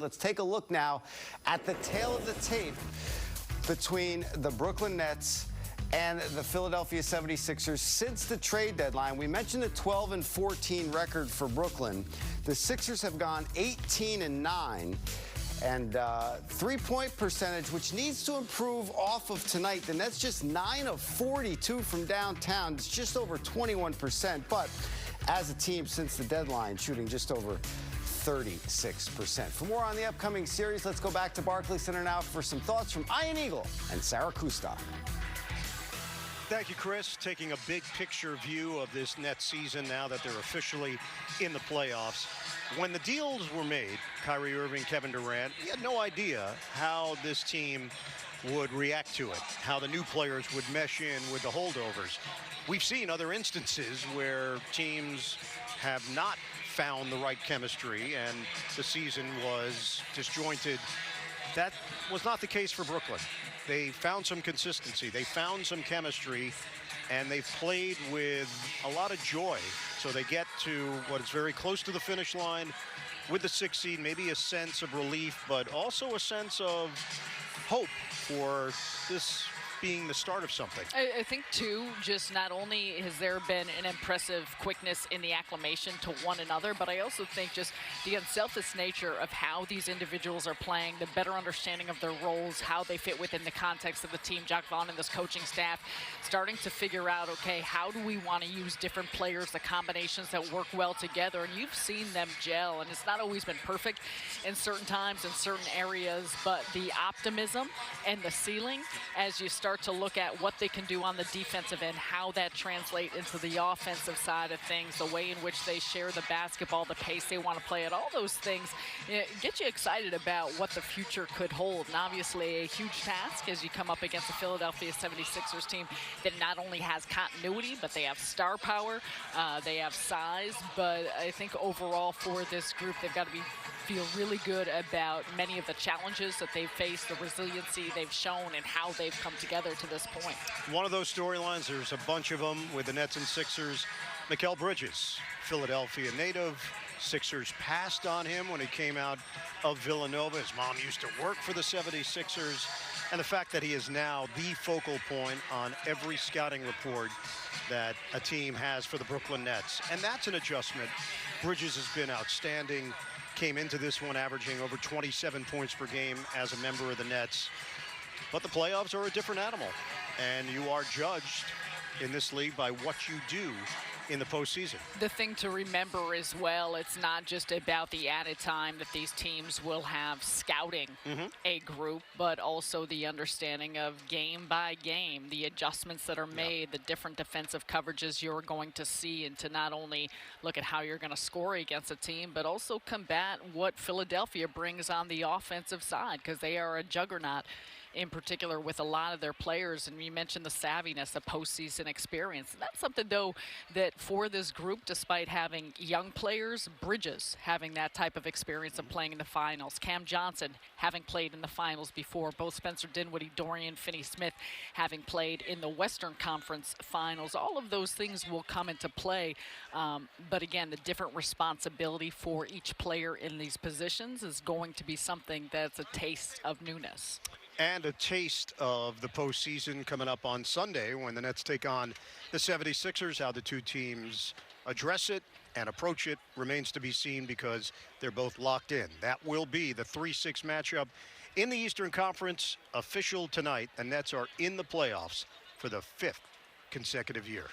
Let's take a look now at the tail of the tape between the Brooklyn Nets and the Philadelphia 76ers since the trade deadline. We mentioned the 12-14 record for Brooklyn. The Sixers have gone 18-9. And three-point percentage, which needs to improve off of tonight. The Nets just 9 of 42 from downtown. It's just over 21%. But as a team since the deadline, shooting just over 36%. For more on the upcoming series, let's go back to Barclays Center now for some thoughts from Ian Eagle and Sarah Kustok. Thank you, Chris. Taking a big picture view of this Nets season now that they're officially in the playoffs. When the deals were made, Kyrie Irving, Kevin Durant, we had no idea how this team would react to it, how the new players would mesh in with the holdovers. We've seen other instances where teams have not found the right chemistry and the season was disjointed. That was not the case for Brooklyn. They found some consistency, they found some chemistry, and they've played with a lot of joy. So they get to what is very close to the finish line with the 6th seed, maybe a sense of relief, but also a sense of hope for this being the start of something. I think, too, just not only has there been an impressive quickness in the acclimation to one another, but I also think just the unselfish nature of how these individuals are playing, the better understanding of their roles, how they fit within the context of the team. Jacques Vaughn and this coaching staff starting to figure out, okay, how do we want to use different players, the combinations that work well together, and you've seen them gel, and it's not always been perfect in certain times, in certain areas, but the optimism and the ceiling as you start to look at what they can do on the defensive end, how that translates into the offensive side of things, the way in which they share the basketball, the pace they want to play it, all those things get you excited about what the future could hold. And obviously a huge task as you come up against the Philadelphia 76ers team that not only has continuity, but they have star power, they have size, but I think overall for this group, they've got to feel really good about many of the challenges that they've faced, the resiliency they've shown, and how they've come together to this point. One of those storylines, there's a bunch of them with the Nets and Sixers. Mikal Bridges, Philadelphia native. Sixers passed on him when he came out of Villanova. His mom used to work for the 76ers. And the fact that he is now the focal point on every scouting report that a team has for the Brooklyn Nets. And that's an adjustment. Bridges has been outstanding. Came into this one averaging over 27 points per game as a member of the Nets. But the playoffs are a different animal, and you are judged in this league by what you do in the postseason. The thing to remember as well, it's not just about the added time that these teams will have scouting a group, but also the understanding of game by game, the adjustments that are made, the different defensive coverages you're going to see, and to not only look at how you're going to score against a team, but also combat what Philadelphia brings on the offensive side, because they are a juggernaut in particular with a lot of their players. And you mentioned the savviness, the postseason experience. And that's something, though, that for this group, despite having young players, Bridges having that type of experience of playing in the finals, Cam Johnson having played in the finals before, both Spencer Dinwiddie, Dorian Finney-Smith having played in the Western Conference finals, all of those things will come into play. But again, the different responsibility for each player in these positions is going to be something that's a taste of newness. And a taste of the postseason coming up on Sunday when the Nets take on the 76ers. How the two teams address it and approach it remains to be seen because they're both locked in. That will be the 3-6 matchup in the Eastern Conference. Official tonight. The Nets are in the playoffs for the 5th consecutive year.